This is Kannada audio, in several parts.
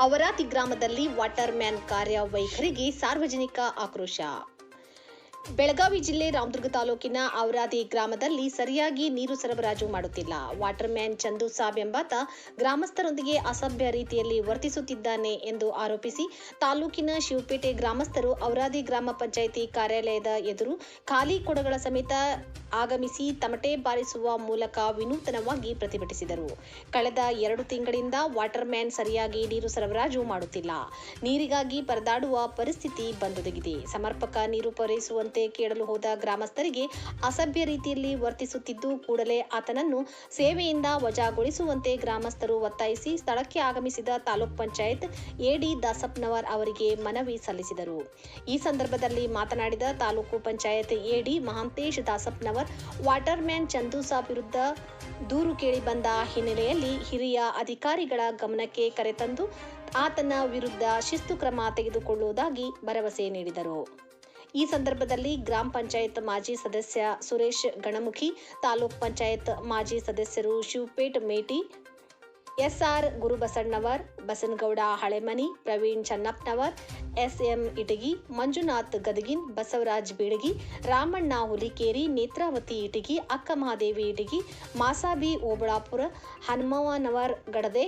ಅವರಾತಿ ಗ್ರಾಮದಲ್ಲಿ ವಾಟರ್ ಮ್ಯಾನ್ ಕಾರ್ಯವೈಖರಿಗೆ ಸಾರ್ವಜನಿಕ ಆಕ್ರೋಶ. ಬೆಳಗಾವಿ ಜಿಲ್ಲೆ ರಾಮದುರ್ಗ ತಾಲೂಕಿನ ಅವರಾದಿ ಗ್ರಾಮದಲ್ಲಿ ಸರಿಯಾಗಿ ನೀರು ಸರಬರಾಜು ಮಾಡುತ್ತಿಲ್ಲ. ವಾಟರ್ ಮ್ಯಾನ್ ಚಂದು ಸಾಬ್ ಎಂಬಾತ ಗ್ರಾಮಸ್ಥರೊಂದಿಗೆ ಅಸಭ್ಯ ರೀತಿಯಲ್ಲಿ ವರ್ತಿಸುತ್ತಿದ್ದಾನೆ ಎಂದು ಆರೋಪಿಸಿ ತಾಲೂಕಿನ ಶಿವಪೇಟೆ ಗ್ರಾಮಸ್ಥರು ಅವರಾದಿ ಗ್ರಾಮ ಪಂಚಾಯಿತಿ ಕಾರ್ಯಾಲಯದ ಎದುರು ಖಾಲಿ ಕೊಡಗಳ ಸಮೇತ ಆಗಮಿಸಿ ತಮಟೆ ಬಾರಿಸುವ ಮೂಲಕ ವಿನೂತನವಾಗಿ ಪ್ರತಿಭಟಿಸಿದರು. ಕಳೆದ 2 ತಿಂಗಳಿಂದ ವಾಟರ್ ಮ್ಯಾನ್ ಸರಿಯಾಗಿ ನೀರು ಸರಬರಾಜು ಮಾಡುತ್ತಿಲ್ಲ. ನೀರಿಗಾಗಿ ಪರದಾಡುವ ಪರಿಸ್ಥಿತಿ ಬಂದೊದಗಿದೆ. ಸಮರ್ಪಕ ನೀರು ಪೂರೈಸುವಂತೆ ಕೇಳಲು ಹೋದ ಗ್ರಾಮಸ್ಥರಿಗೆ ಅಸಭ್ಯ ರೀತಿಯಲ್ಲಿ ವರ್ತಿಸುತ್ತಿದ್ದು, ಕೂಡಲೇ ಆತನನ್ನು ಸೇವೆಯಿಂದ ವಜಾಗೊಳಿಸುವಂತೆ ಗ್ರಾಮಸ್ಥರು ಒತ್ತಾಯಿಸಿ ಸ್ಥಳಕ್ಕೆ ಆಗಮಿಸಿದ ತಾಲೂಕ್ ಪಂಚಾಯತ್ ಎಡಿ ದಾಸಪ್ಪನವರ್ ಅವರಿಗೆ ಮನವಿ ಸಲ್ಲಿಸಿದರು. ಈ ಸಂದರ್ಭದಲ್ಲಿ ಮಾತನಾಡಿದ ತಾಲೂಕು ಪಂಚಾಯತ್ ಎಡಿ ಮಹಾಂತೇಶ್ ದಾಸಪ್ಪನವರ್, ವಾಟರ್ ಮ್ಯಾನ್ ಚಂದು ಸಾಬ್ ವಿರುದ್ಧ ದೂರು ಕೇಳಿ ಬಂದ ಹಿನ್ನೆಲೆಯಲ್ಲಿ ಹಿರಿಯ ಅಧಿಕಾರಿಗಳ ಗಮನಕ್ಕೆ ಕರೆತಂದು ಆತನ ವಿರುದ್ಧ ಶಿಸ್ತು ಕ್ರಮ ತೆಗೆದುಕೊಳ್ಳುವುದಾಗಿ ಭರವಸೆ ನೀಡಿದರು. ಈ ಸಂದರ್ಭದಲ್ಲಿ ಗ್ರಾಮ ಪಂಚಾಯತ್ ಮಾಜಿ ಸದಸ್ಯ ಸುರೇಶ್ ಗಣಮುಖಿ, ತಾಲೂಕ್ ಪಂಚಾಯತ್ ಮಾಜಿ ಸದಸ್ಯರು ಶಿವಪೇಟ್ ಮೇಟಿ, ಎಸ್ಆರ್ ಗುರುಬಸಣ್ಣವರ್, ಬಸನಗೌಡ ಹಳೆಮನಿ, ಪ್ರವೀಣ್ ಚನ್ನಪ್ಪನವರ್, ಎಸ್ಎಂ ಇಟಗಿ, ಮಂಜುನಾಥ್ ಗದಗಿನ್, ಬಸವರಾಜ್ ಬೀಳಗಿ, ರಾಮಣ್ಣ ಹುಲಿಕೇರಿ, ನೇತ್ರಾವತಿ ಇಟಗಿ, ಅಕ್ಕ ಮಹಾದೇವಿ ಇಟಗಿ, ಮಾಸಾಬಿ ಓಬಳಾಪುರ, ಹನುಮವನವರ್ ಗಡದೆ,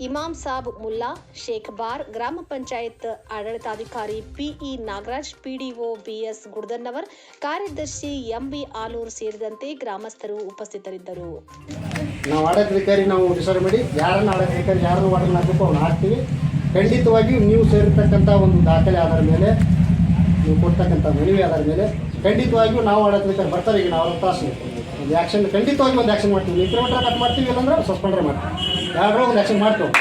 ಇಮಾಮ್ ಸಾಬ್ ಮುಲ್ಲಾ, ಶೇಖ್ ಬಾರ್, ಗ್ರಾಮ ಪಂಚಾಯತ್ ಆಡಳಿತಾಧಿಕಾರಿ ಪಿಇ ನಾಗರಾಜ್, ಪಿಡಿಒ ಬಿಎಸ್ ಗುಡ್ದನ್ನವರ್, ಕಾರ್ಯದರ್ಶಿ ಎಂಬಿ ಆಲೂರ್ ಸೇರಿದಂತೆ ಗ್ರಾಮಸ್ಥರು ಉಪಸ್ಥಿತರಿದ್ದರು. ನಾವು ಆಡಳಿತಾಧಿಕಾರಿ ನಾವು ಡಿಸೈಡ್ ಮಾಡಿ ಯಾರನ್ನು ಆಡಳಿತಾಧಿಕಾರಿ ಯಾರನ್ನು ವಾರ್ಡನ್ ಹಾಕಬೇಕು ಅವ್ನು ಹಾಕ್ತೀವಿ. ಖಂಡಿತವಾಗಿಯೂ ನೀವು ಸೇರಿರ್ತಕ್ಕಂಥ ಒಂದು ದಾಖಲೆ ಆಧಾರ ಮೇಲೆ, ನೀವು ಕೊಡ್ತಕ್ಕಂಥ ಮನವಿ ಆಧಾರ ಮೇಲೆ ಖಂಡಿತವಾಗಿಯೂ ನಾವು ಆಡಳಿತಾಧಿಕಾರಿ ಬರ್ತಾರೆ. ಈಗ ನಾವು ತಾಸು ಒಂದು ಆ್ಯಕ್ಷನ್ ಖಂಡಿತವಾಗಿ ಒಂದು ಆ್ಯಕ್ಷನ್ ಮಾಡ್ತೀವಿ. ಕಿಲೋಮೀಟರ್ ಕಟ್ ಮಾಡ್ತೀವಿ, ಇಲ್ಲಾಂದ್ರೆ ಸಸ್ಪೆಂಡ್ರೆ ಮಾಡ್ತೀವಿ. ಯಾರೋ ಒಂದು ಆ್ಯಕ್ಷನ್ ಮಾಡ್ತೀವಿ.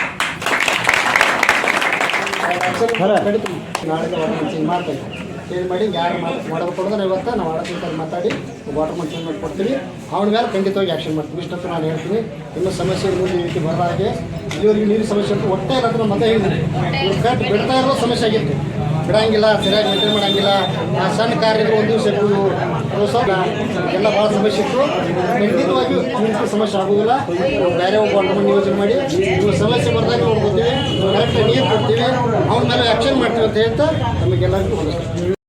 ಖಂಡಿತ ನಾಳೆ ವಾಟರ್ ಚೇಂಜ್ ಮಾಡ್ತೀವಿ. ಚೇಂಜ್ ಮಾಡಿ ಯಾರು ಮಾಡಬೇಕು ಅನ್ನೋದನ್ನ ಇವತ್ತು ನಾವು ಆಡಳಿತಾಧಿಕಾರಿ ಮಾತಾಡಿ ವಾಟರ್ ಮ್ಯಾನ್ ಚೇಂಜ್ ಮಾಡಿ ಕೊಡ್ತೀವಿ. ಅವನ ಮೇಲೆ ಖಂಡಿತವಾಗಿ ಆ್ಯಕ್ಷನ್ ಮಾಡ್ತೀವಿ. ಇಷ್ಟೊತ್ತು ನಾನು ಹೇಳ್ತೀನಿ. ಇನ್ನೂ ಸಮಸ್ಯೆ ಮುಂದೆ ಈ ರೀತಿ ಬರೋ ಹಾಗೆ ಇಲ್ಲಿವರೆಗೆ ನೀರು ಸಮಸ್ಯೆ ಅಂತ ಒಟ್ಟೆ ಇಲ್ಲ ಅಂತ ಮತ್ತೆ ಹೇಳಿದ್ವಿ. ಕಟ್ ಬಿಡ್ತಾ ಇರೋ ಸಮಸ್ಯೆ ಆಗಿತ್ತು. ಬಿಡಂಗಿಲ್ಲ, ಸರಿಯಾಗಿ ಮೇಂಟೈನ್ ಮಾಡೋಂಗಿಲ್ಲ. ಆ ಸಣ್ಣ ಕಾರ್ಯಗಳು ಒಂದು ದಿವಸ ಎಲ್ಲ ಭಾಳ ಸಮಸ್ಯೆ ಇತ್ತು. ಖಂಡಿತವಾಗಿಯೂ ನೀರಿನ ಸಮಸ್ಯೆ ಆಗೋದಿಲ್ಲ. ಬೇರೆ ಒಬ್ಬ ವಾಟರ್ ಯೋಜನೆ ಮಾಡಿ ನೀವು ಸಮಸ್ಯೆ ಬರ್ದಾಗ ನೋಡ್ಕೊತೀವಿ, ಕರೆಕ್ಟಾಗಿ ನೀರು ಕೊಡ್ತೀವಿ, ಅವನ ಮೇಲೆ ಆ್ಯಕ್ಷನ್ ಮಾಡ್ತೀವಿ ಅಂತ ಹೇಳ್ತಾ ನಮಗೆಲ್ಲರಿಗೂ